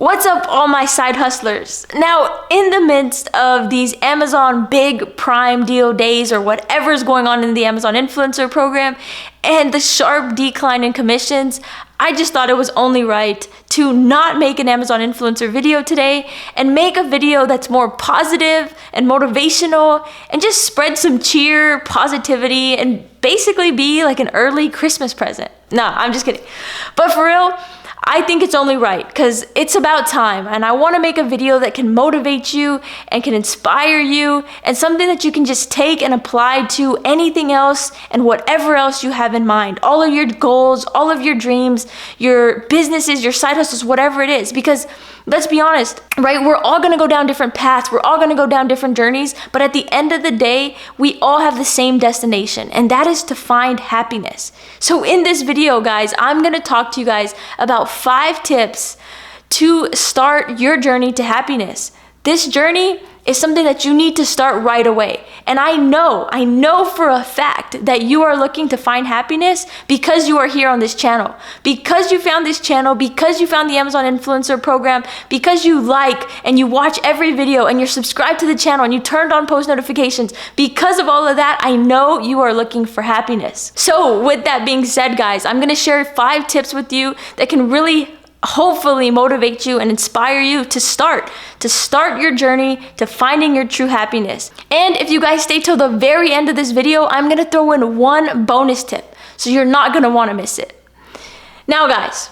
What's up, all my side hustlers? Now, in the midst of these Amazon big Prime deal days or whatever's going on in the Amazon influencer program and the sharp decline in commissions, I just thought it was only right to not make an Amazon influencer video today and make a video that's more positive and motivational and just spread some cheer, positivity, and basically be like an early Christmas present. Nah, I'm just kidding. But for real, I think it's only right because it's about time, and I want to make a video that can motivate you and can inspire you and something that you can just take and apply to anything else and whatever else you have in mind. All of your goals, all of your dreams, your businesses, your side hustles, whatever it is. Because let's be honest, right? We're all going to go down different paths. We're all going to go down different journeys. But at the end of the day, we all have the same destination, and that is to find happiness. So in this video, guys, I'm going to talk to you guys about 5 tips to start your journey to happiness. This journey is something that you need to start right away. And I know for a fact that you are looking to find happiness because you are here on this channel. Because you found this channel, because you found the Amazon influencer program, because you like and you watch every video and you're subscribed to the channel and you turned on post notifications. Because of all of that, I know you are looking for happiness. So with that being said, guys, I'm gonna share 5 tips with you that can really hopefully motivate you and inspire you to start your journey to finding your true happiness. And if you guys stay till the very end of this video, I'm gonna throw in 1 bonus tip, so you're not gonna wanna miss it. Now guys,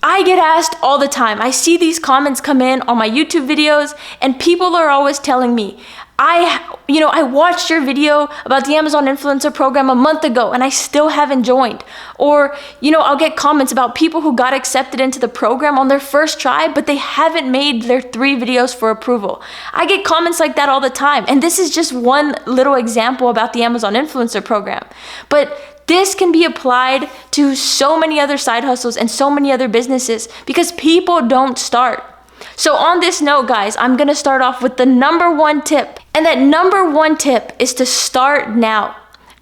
I get asked all the time, I see these comments come in on my YouTube videos and people are always telling me, I watched your video about the Amazon influencer program a month ago and I still haven't joined. Or, I'll get comments about people who got accepted into the program on their first try, but they haven't made their 3 videos for approval. I get comments like that all the time. And this is just one little example about the Amazon influencer program. But this can be applied to so many other side hustles and so many other businesses because people don't start. So on this note, guys, I'm gonna start off with the number 1 tip. And that number 1 tip is to start now.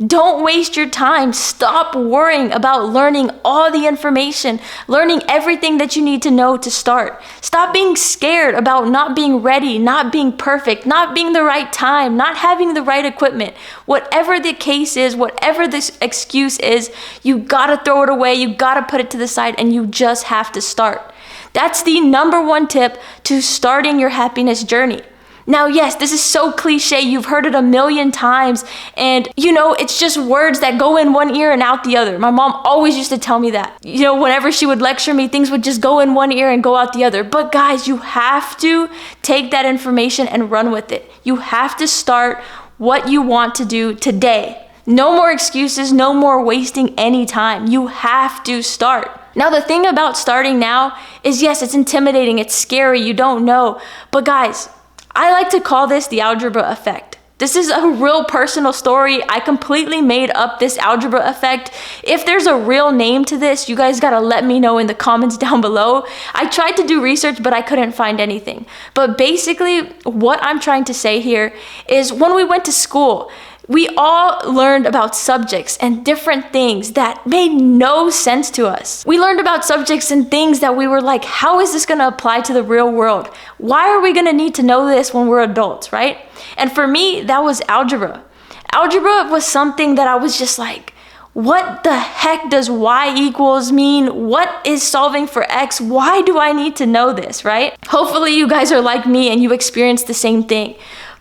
Don't waste your time. Stop worrying about learning all the information, learning everything that you need to know to start. Stop being scared about not being ready, not being perfect, not being the right time, not having the right equipment. Whatever the case is, whatever this excuse is, you gotta throw it away, you gotta put it to the side, and you just have to start. That's the number 1 tip to starting your happiness journey. Now, yes, this is so cliche. You've heard it a million times. And, it's just words that go in one ear and out the other. My mom always used to tell me that. Whenever she would lecture me, things would just go in one ear and go out the other. But guys, you have to take that information and run with it. You have to start what you want to do today. No more excuses, no more wasting any time. You have to start. Now, the thing about starting now is, yes, it's intimidating, it's scary, you don't know. But guys, I like to call this the algebra effect. This is a real personal story. I completely made up this algebra effect. If there's a real name to this, you guys gotta let me know in the comments down below. I tried to do research, but I couldn't find anything. But basically, what I'm trying to say here is when we went to school, we all learned about subjects and different things that made no sense to us. We learned about subjects and things that we were like, how is this gonna apply to the real world? Why are we gonna need to know this when we're adults, right? And for me, that was algebra. Algebra was something that I was just like, what the heck does y equals mean? What is solving for x? Why do I need to know this, right? Hopefully you guys are like me and you experienced the same thing.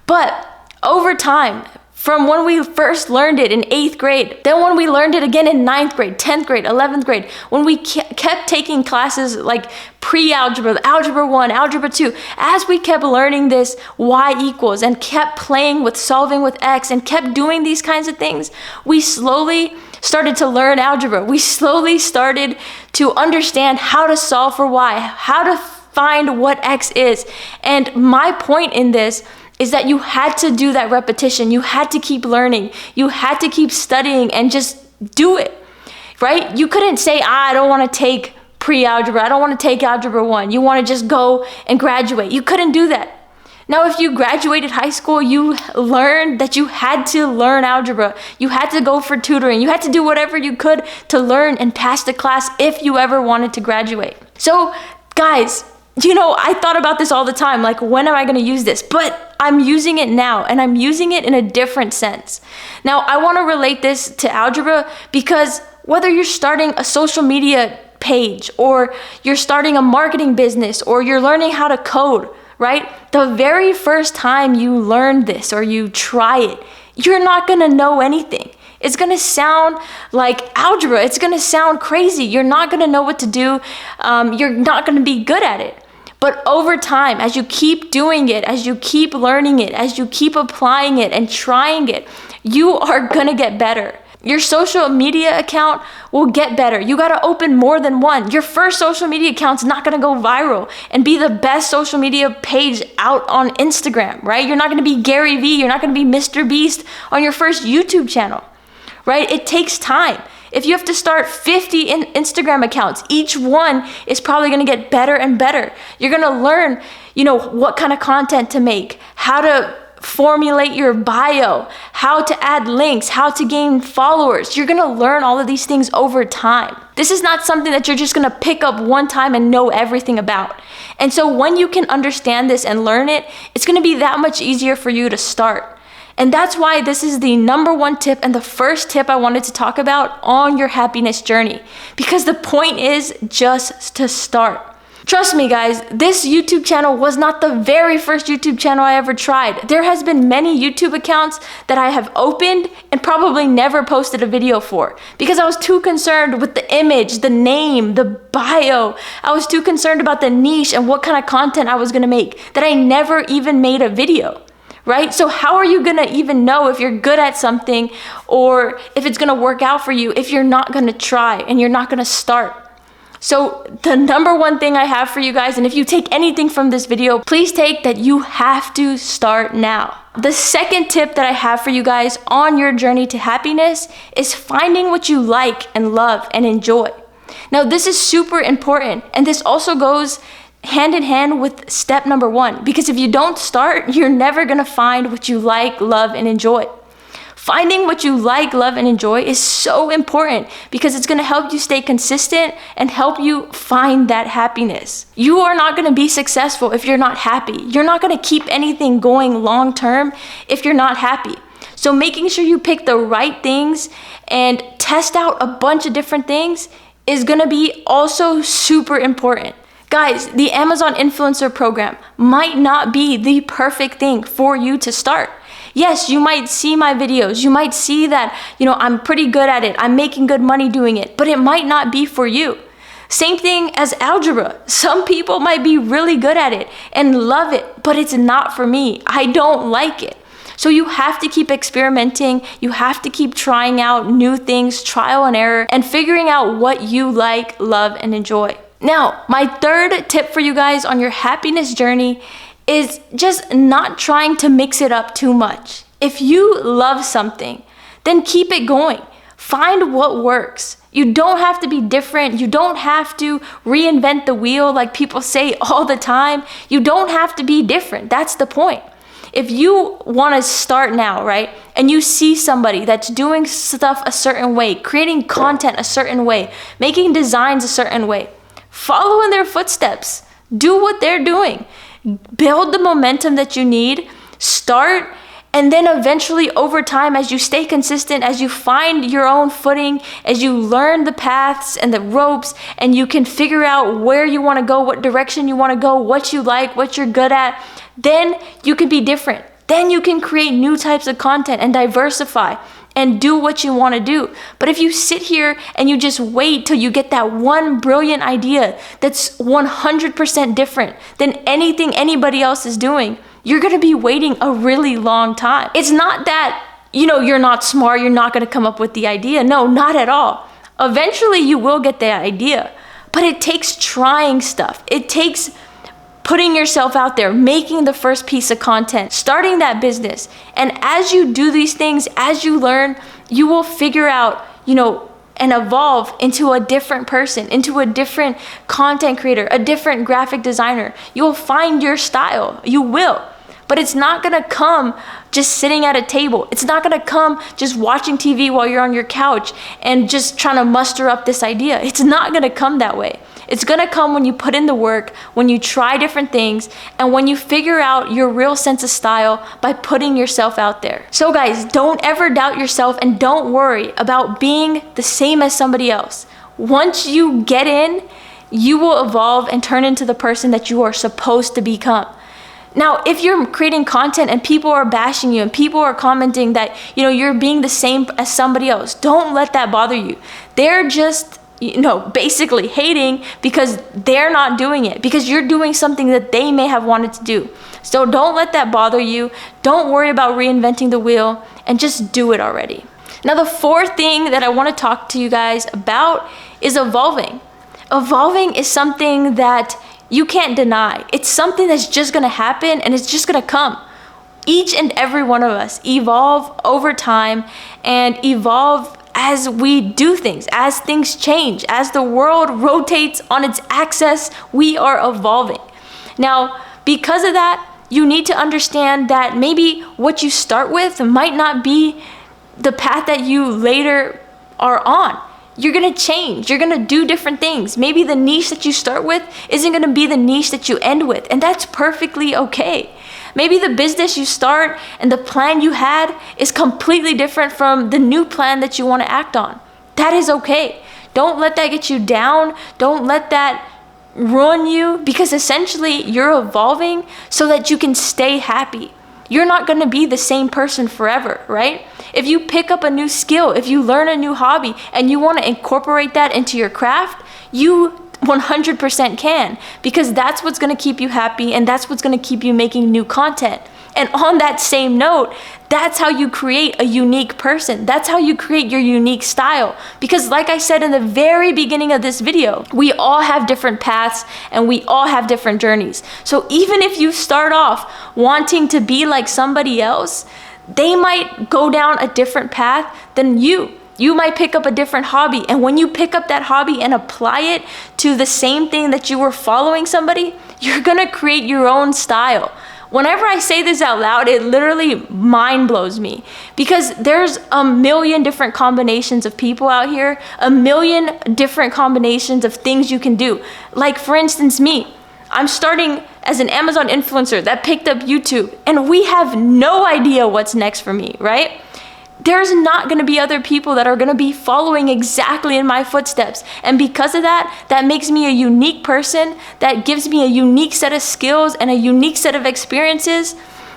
But over time, from when we first learned it in 8th grade, then when we learned it again in 9th grade, 10th grade, 11th grade, when we kept taking classes like pre-algebra, algebra 1, algebra 2, as we kept learning this y equals and kept playing with solving with x and kept doing these kinds of things, we slowly started to learn algebra. We slowly started to understand how to solve for y, how to find what x is. And my point in this is that you had to do that repetition. You had to keep learning. You had to keep studying and just do it, right? You couldn't say, I don't want to take pre-algebra. I don't want to take algebra 1. You want to just go and graduate. You couldn't do that. Now, if you graduated high school, you learned that you had to learn algebra. You had to go for tutoring. You had to do whatever you could to learn and pass the class if you ever wanted to graduate. So, guys, I thought about this all the time, like, when am I going to use this? But I'm using it now, and I'm using it in a different sense. Now, I want to relate this to algebra because whether you're starting a social media page, or you're starting a marketing business, or you're learning how to code, right? The very first time you learn this or you try it, you're not going to know anything. It's going to sound like algebra. It's going to sound crazy. You're not going to know what to do. You're not going to be good at it. But over time, as you keep doing it, as you keep learning it, as you keep applying it and trying it, you are going to get better. Your social media account will get better. You got to open more than one. Your first social media account's not going to go viral and be the best social media page out on Instagram, right? You're not going to be Gary Vee. You're not going to be Mr. Beast on your first YouTube channel, right? It takes time. If you have to start 50 Instagram accounts, each one is probably going to get better and better. You're going to learn, what kind of content to make, how to formulate your bio, how to add links, how to gain followers. You're going to learn all of these things over time. This is not something that you're just going to pick up one time and know everything about. And so when you can understand this and learn it, it's going to be that much easier for you to start. And that's why this is the number one tip and the first tip I wanted to talk about on your happiness journey. Because the point is just to start. Trust me, guys, this YouTube channel was not the very first YouTube channel I ever tried. There has been many YouTube accounts that I have opened and probably never posted a video for because I was too concerned with the image, the name, the bio. I was too concerned about the niche and what kind of content I was going to make that I never even made a video. Right? So how are you going to even know if you're good at something or if it's going to work out for you if you're not going to try and you're not going to start? So the number one thing I have for you guys, and if you take anything from this video, please take that you have to start now. The second tip that I have for you guys on your journey to happiness is finding what you like and love and enjoy. Now, this is super important, and this also goes hand in hand with step number one, because if you don't start, you're never gonna find what you like, love, and enjoy. Finding what you like, love, and enjoy is so important because it's gonna help you stay consistent and help you find that happiness. You are not gonna be successful if you're not happy. You're not gonna keep anything going long term if you're not happy. So making sure you pick the right things and test out a bunch of different things is gonna be also super important. Guys, the Amazon Influencer Program might not be the perfect thing for you to start. Yes, you might see my videos. You might see that, I'm pretty good at it. I'm making good money doing it, but it might not be for you. Same thing as algebra. Some people might be really good at it and love it, but it's not for me. I don't like it. So you have to keep experimenting. You have to keep trying out new things, trial and error, and figuring out what you like, love, and enjoy. Now, my third tip for you guys on your happiness journey is just not trying to mix it up too much. If you love something, then keep it going. Find what works. You don't have to be different. You don't have to reinvent the wheel like people say all the time. You don't have to be different. That's the point. If you want to start now, right, and you see somebody that's doing stuff a certain way, creating content a certain way, making designs a certain way, follow in their footsteps. Do what they're doing. Build the momentum that you need. Start, and then eventually over time, as you stay consistent, as you find your own footing, as you learn the paths and the ropes, and you can figure out where you want to go, what direction you want to go, what you like, what you're good at, then you can be different. Then you can create new types of content and diversify and do what you want to do. But if you sit here and you just wait till you get that one brilliant idea that's 100% different than anything anybody else is doing, you're going to be waiting a really long time. It's not that, you're not smart, you're not going to come up with the idea. No, not at all. Eventually you will get the idea, but it takes trying stuff. It takes putting yourself out there, making the first piece of content, starting that business. And as you do these things, as you learn, you will figure out, and evolve into a different person, into a different content creator, a different graphic designer. You will find your style. You will. But it's not gonna come just sitting at a table. It's not gonna come just watching TV while you're on your couch and just trying to muster up this idea. It's not gonna come that way. It's gonna come when you put in the work, when you try different things, and when you figure out your real sense of style by putting yourself out there. So guys, don't ever doubt yourself and don't worry about being the same as somebody else. Once you get in, you will evolve and turn into the person that you are supposed to become. Now, if you're creating content and people are bashing you and people are commenting that, you're being the same as somebody else, don't let that bother you. They're just, basically hating because they're not doing it, because you're doing something that they may have wanted to do. So don't let that bother you. Don't worry about reinventing the wheel and just do it already. Now, the fourth thing that I want to talk to you guys about is evolving. Evolving is something that you can't deny. It's something that's just gonna happen and it's just gonna come. Each and every one of us evolve over time and evolve as we do things, as things change, as the world rotates on its axis, we are evolving. Now, because of that, you need to understand that maybe what you start with might not be the path that you later are on. You're gonna change, you're gonna do different things. Maybe the niche that you start with isn't gonna be the niche that you end with, and that's perfectly okay. Maybe the business you start and the plan you had is completely different from the new plan that you wanna act on. That is okay. Don't let that get you down. Don't let that ruin you, because essentially you're evolving so that you can stay happy. You're not gonna be the same person forever, right? If you pick up a new skill, if you learn a new hobby and you wanna incorporate that into your craft, you 100% can, because that's what's gonna keep you happy and that's what's gonna keep you making new content. And on that same note, that's how you create a unique person. That's how you create your unique style. Because like I said in the very beginning of this video, we all have different paths and we all have different journeys. So even if you start off wanting to be like somebody else, they might go down a different path than you. You might pick up a different hobby, and when you pick up that hobby and apply it to the same thing that you were following somebody, you're gonna create your own style. Whenever I say this out loud, it literally mind blows me, because there's a million different combinations of people out here, a million different combinations of things you can do. Like for instance, me, I'm starting as an Amazon influencer that picked up YouTube, and we have no idea what's next for me, right? There's not gonna be other people that are gonna be following exactly in my footsteps. And because of that, that makes me a unique person, that gives me a unique set of skills and a unique set of experiences,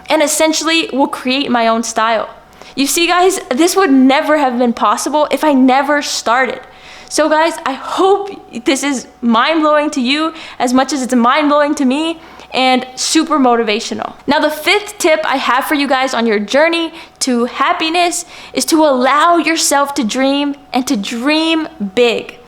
and essentially will create my own style. You see guys, this would never have been possible if I never started. So guys, I hope this is mind-blowing to you as much as it's mind-blowing to me, and super motivational. Now, the fifth tip I have for you guys on your journey to happiness is to allow yourself to dream, and to dream big.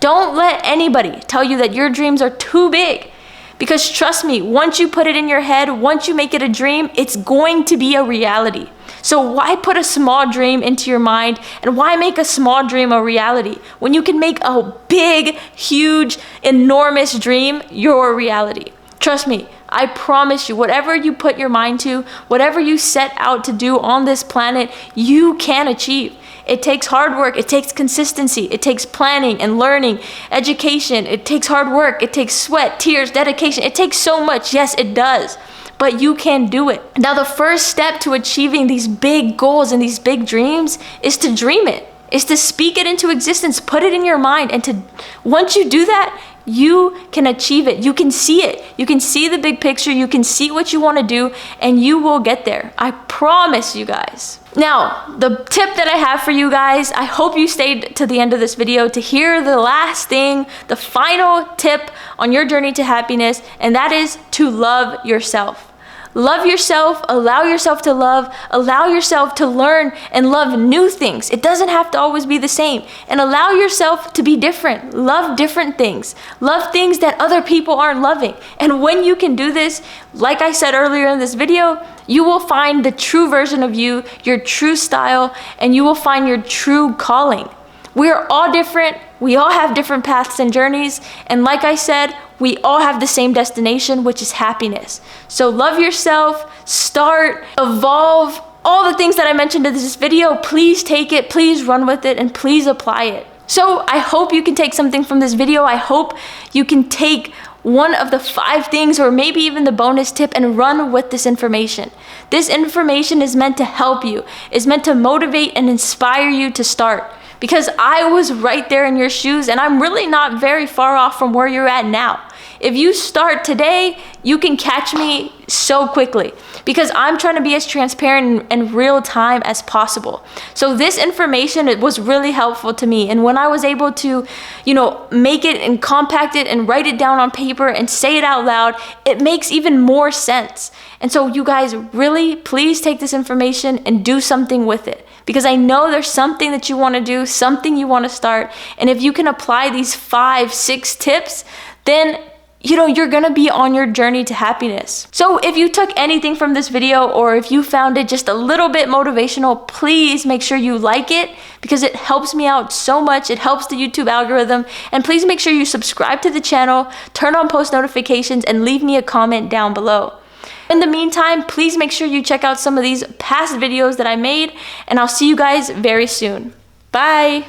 Don't let anybody tell you that your dreams are too big, because trust me, once you put it in your head, once you make it a dream, it's going to be a reality. So why put a small dream into your mind, and why make a small dream a reality when you can make a big, huge, enormous dream your reality? Trust me, I promise you, whatever you put your mind to, whatever you set out to do on this planet, you can achieve. It takes hard work, it takes consistency, it takes planning and learning, education, it takes hard work, it takes sweat, tears, dedication, it takes so much. Yes, it does. But you can do it. Now, the first step to achieving these big goals and these big dreams is to dream it, is to speak it into existence, put it in your mind, and once you do that, you can achieve it. You can see it. You can see the big picture. You can see what you want to do, and you will get there. I promise you guys. Now, the tip that I have for you guys, I hope you stayed to the end of this video to hear the last thing, the final tip on your journey to happiness, and that is to love yourself. Love yourself, allow yourself to love, allow yourself to learn and love new things. It doesn't have to always be the same. And allow yourself to be different. Love different things. Love things that other people aren't loving. And when you can do this, like I said earlier in this video, you will find the true version of you, your true style, and you will find your true calling. We are all different. We all have different paths and journeys. And like I said, we all have the same destination, which is happiness. So love yourself, start, evolve, all the things that I mentioned in this video. Please take it, please run with it, and please apply it. So I hope you can take something from this video. I hope you can take one of the 5 things, or maybe even the bonus tip, and run with this information. This information is meant to help you, is meant to motivate and inspire you to start. Because I was right there in your shoes, and I'm really not very far off from where you're at now. If you start today, you can catch me so quickly, because I'm trying to be as transparent and real time as possible. So this information, it was really helpful to me. And when I was able to, make it and compact it and write it down on paper and say it out loud, it makes even more sense. And so you guys really, please take this information and do something with it. Because I know there's something that you want to do, something you want to start. And if you can apply these 5, 6 tips, then you're gonna be on your journey to happiness. So if you took anything from this video, or if you found it just a little bit motivational, please make sure you like it, because it helps me out so much. It helps the YouTube algorithm. And please make sure you subscribe to the channel, turn on post notifications, and leave me a comment down below. In the meantime, please make sure you check out some of these past videos that I made, and I'll see you guys very soon. Bye.